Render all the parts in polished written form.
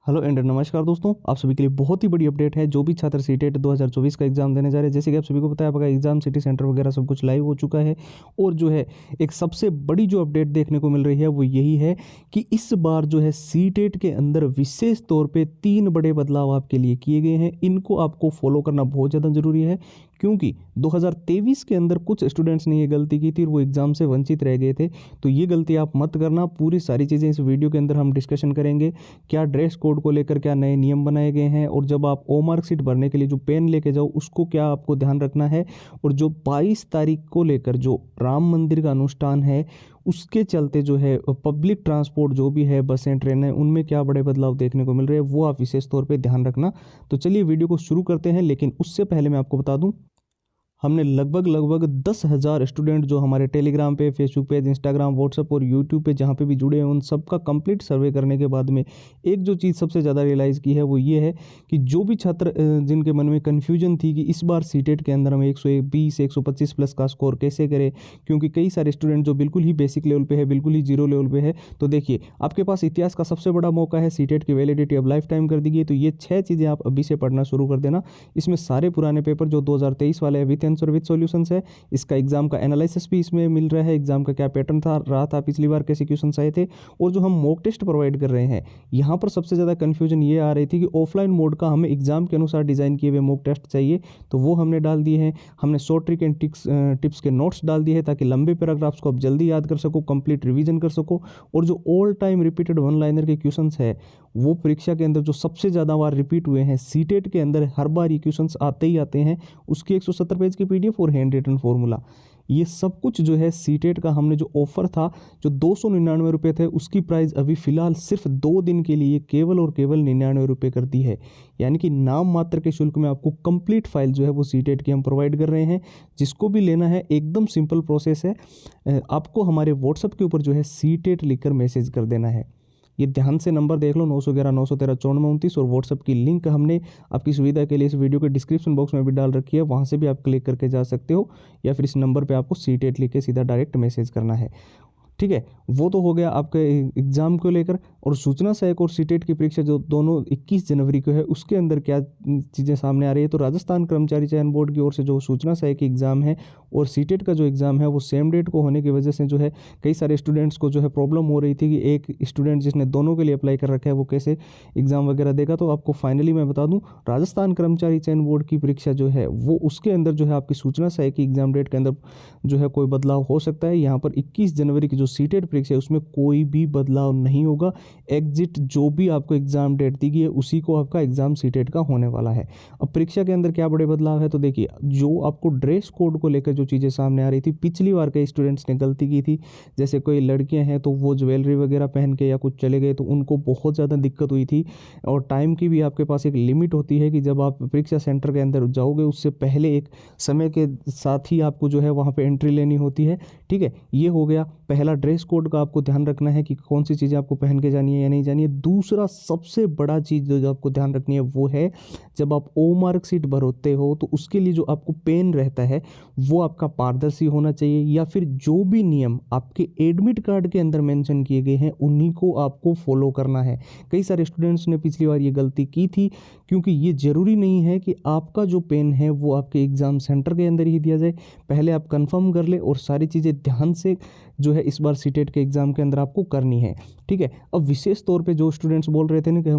Hello and नमस्कार दोस्तों, आप सभी के लिए बहुत ही बड़ी अपडेट है। जो भी छात्र सीटेट 2024 का एग्जाम देने जा रहे हैं, जैसे कि आप सभी को पता है, आपका एग्जाम सिटी सेंटर वगैरह सब कुछ लाइव हो चुका है। और जो है एक सबसे बड़ी जो अपडेट देखने को मिल रही है वो यही है कि इस बार जो है सीटेट के अंदर विशेष तौर पे 3 बड़े बदलाव आपके लिए किए गए हैं। इनको आपको फॉलो करना बहुत ज़्यादा जरूरी है, क्योंकि 2023 के अंदर कुछ स्टूडेंट्स ने ये गलती की थी और वो एग्जाम से वंचित रह गए थे। तो ये गलती आप मत करना। पूरी सारी चीज़ें इस वीडियो के अंदर हम डिस्कशन करेंगे। क्या ड्रेस कोड को लेकर क्या नए नियम बनाए गए हैं, और जब आप ओ मार्कशीट भरने के लिए जो पेन लेके जाओ उसको क्या आपको ध्यान रखना है, और जो 22 तारीख को लेकर जो राम मंदिर का अनुष्ठान है उसके चलते जो है पब्लिक ट्रांसपोर्ट जो भी है, बसें ट्रेनें, उनमें क्या बड़े बदलाव देखने को मिल रहे हैं वो आप विशेष तौर पे ध्यान रखना। तो चलिए वीडियो को शुरू करते हैं, लेकिन उससे पहले मैं आपको बता दूं, हमने लगभग 10,000 स्टूडेंट जो हमारे टेलीग्राम पे, फेसबुक पेज, इंस्टाग्राम, व्हाट्सएप और यूट्यूब पे जहाँ पे भी जुड़े हैं, उन सबका कंप्लीट सर्वे करने के बाद में एक जो चीज़ सबसे ज़्यादा रियलाइज़ की है वो ये है कि जो भी छात्र जिनके मन में कन्फ्यूजन थी कि इस बार सीटेट के अंदर हम 120 125 प्लस का स्कोर कैसे करें, क्योंकि कई सारे स्टूडेंट जो बिल्कुल ही बेसिक लेवल पे है, बिल्कुल ही जीरो लेवल पे है। तो देखिए, आपके पास इतिहास का सबसे बड़ा मौका है। सीटेट की वैलिडिटी अब लाइफ टाइम कर दी गई है, तो ये 6 चीज़ें आप अभी से पढ़ना शुरू कर देना। इसमें सारे पुराने पेपर जो 2023 वाले हैं विथ आंसर विथ सॉल्यूशंस है, इसका एग्जाम का एनालिसिस भी इसमें मिल रहा है। एग्जाम का क्या पैटर्न रहा था पिछली बार, कैसे क्वेश्चंस आए थे, और जो हम मॉक टेस्ट प्रोवाइड कर रहे हैं, यहाँ पर सबसे ज़्यादा कन्फ्यूजन ये आ रही थी कि ऑफलाइन मोड का हमें एग्जाम के अनुसार डिज़ाइन किए हुए मॉक टेस्ट चाहिए, तो वो हमने डाल दिए हैं। हमने शॉर्ट ट्रिक एंड टिप्स के नोट्स डाल दिए हैं ताकि लंबे पैराग्राफ्स को आप जल्दी याद कर सको, कंप्लीट रिवीजन कर सको। और जो all time repeated one liner के क्वेश्चंस है वो परीक्षा के अंदर जो सबसे ज़्यादा बार रिपीट हुए हैं, सीटेट के अंदर हर बार ये क्वेश्चंस आते ही आते हैं, उसकी 170 पेज की पीडीएफ और हैंड रिटन फॉर्मूला, ये सब कुछ जो है सीटेट का हमने जो ऑफर था जो 299 रुपये थे, उसकी प्राइस अभी फ़िलहाल सिर्फ 2 दिन के लिए केवल और केवल 99 रुपये कर दी है। यानी कि नाम मात्र के शुल्क में आपको कंप्लीट फाइल जो है वो सीटेट की हम प्रोवाइड कर रहे हैं। जिसको भी लेना है, एकदम सिंपल प्रोसेस है। आपको हमारे व्हाट्सएप के ऊपर जो है सीटेट लिखकर मैसेज कर देना है। ये ध्यान से नंबर देख लो, 911 913 9429, और व्हाट्सएप की लिंक हमने आपकी सुविधा के लिए इस वीडियो के डिस्क्रिप्शन बॉक्स में भी डाल रखी है, वहाँ से भी आप क्लिक करके जा सकते हो, या फिर इस नंबर पे आपको सीटेट लिख के सीधा डायरेक्ट मैसेज करना है। ठीक है, वो तो हो गया आपके एग्ज़ाम को लेकर। और सूचना सहायक और सीटेट की परीक्षा जो दोनों 21 जनवरी को है, उसके अंदर क्या चीज़ें सामने आ रही है। तो राजस्थान कर्मचारी चयन बोर्ड की ओर से जो सूचना सहायक एग्ज़ाम है और सीटेट का जो एग्ज़ाम है वो सेम डेट को होने की वजह से जो है कई सारे स्टूडेंट्स को जो है प्रॉब्लम हो रही थी कि एक स्टूडेंट जिसने दोनों के लिए अप्लाई कर रखा है वो कैसे एग्ज़ाम वगैरह देगा। तो आपको फाइनली मैं बता दूँ, राजस्थान कर्मचारी चयन बोर्ड की परीक्षा जो है वो उसके अंदर जो है आपकी सूचना सहायक की एग्ज़ाम डेट के अंदर जो है कोई बदलाव हो सकता है। यहाँ पर 21 जनवरी की जो सीटेट परीक्षा है उसमें कोई भी बदलाव नहीं होगा। एग्जिट जो भी आपको एग्जाम डेट दी गई है उसी को आपका एग्जाम सीटेट का होने वाला है। अब परीक्षा के अंदर क्या बड़े बदलाव है, तो देखिए, जो आपको ड्रेस कोड को लेकर जो चीज़ें सामने आ रही थी, पिछली बार कई स्टूडेंट्स ने गलती की थी। जैसे कोई लड़कियां हैं तो वो ज्वेलरी वगैरह पहन के या कुछ चले गए, तो उनको बहुत ज़्यादा दिक्कत हुई थी। और टाइम की भी आपके पास एक लिमिट होती है कि जब आप परीक्षा सेंटर के अंदर जाओगे उससे पहले एक समय के साथ ही आपको जो है वहाँ पर एंट्री लेनी होती है। ठीक है, ये हो गया पहला। ड्रेस कोड का आपको ध्यान रखना है कि कौन सी चीज़ें आपको पहन के जानी है या नहीं जानी है। दूसरा सबसे बड़ा चीज़ जो आपको ध्यान रखनी है वो है, जब आप ओ मार्कशीट भरते हो तो उसके लिए जो आपको पेन रहता है वो आपका पारदर्शी होना चाहिए, या फिर जो भी नियम आपके एडमिट कार्ड के अंदर मेंशन किए गए हैं उन्हीं को आपको फॉलो करना है। कई सारे स्टूडेंट्स ने पिछली बार ये गलती की थी, क्योंकि ये ज़रूरी नहीं है कि आपका जो पेन है वो आपके एग्ज़ाम सेंटर के अंदर ही दिया जाए। पहले आप कंफर्म कर ले और सारी चीज़ें ध्यान से जो है इस बार सीटेट के एग्ज़ाम के अंदर आपको करनी है। ठीक है, अब विशेष तौर पे जो स्टूडेंट्स बोल रहे थे ना कि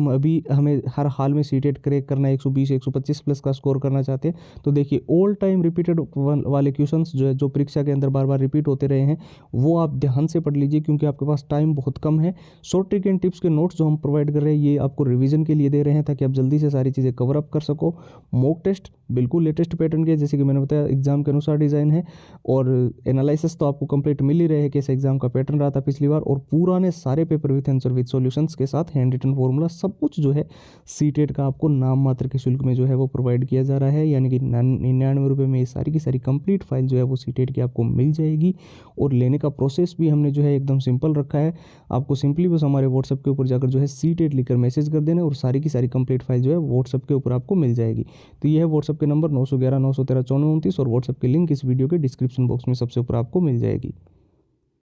हमें हर हाल में सीटेट क्रैक करना है, 120 125 प्लस का स्कोर करना चाहते हैं, तो देखिए, ऑल टाइम रिपीटेड वाले क्वेश्चंस जो है जो परीक्षा के अंदर बार बार रिपीट होते रहे हैं वो आप ध्यान से पढ़ लीजिए, क्योंकि आपके पास टाइम बहुत कम है। शॉर्ट ट्रिक एंड टिप्स के नोट्स जो हम प्रोवाइड कर रहे हैं ये आपको रिविजन के लिए दे रहे हैं ताकि आप जल्दी से सारी चीज़ें कवर अप कर सको। मॉक टेस्ट बिल्कुल लेटेस्ट पैटर्न के, जैसे कि मैंने बताया एग्जाम के अनुसार डिज़ाइन है, और एनालिसिस तो आपको कंप्लीट मिल ही रहे हैं कैसे एग्जाम का पैटर्न रहा था पिछली बार, और पुराने सारे paper with answer with solutions के साथ हैंड रिटन फॉर्मूला सब कुछ जो है सीटेट का आपको नाम मात्र के शुल्क में जो है वो प्रोवाइड किया जा रहा है। यानी कि 99 रुपये में ये सारी की सारी कंप्लीट फाइल जो है वो सीटेट की आपको मिल जाएगी। और लेने का प्रोसेस भी हमने जो है एकदम सिंपल रखा है। आपको सिंपली बस हमारे व्हाट्सएप के ऊपर जाकर जो है सीटेट लिखकर मैसेज कर देना और सारी की सारी कंप्लीट फाइल जो है व्हाट्सएप के ऊपर आपको मिल जाएगी। तो ये है व्हाट्सएप के नंबर 911 913 9429, और व्हाट्सएप की लिंक इस वीडियो के डिस्क्रिप्शन बॉक्स में सबसे ऊपर आपको मिल जाएगी।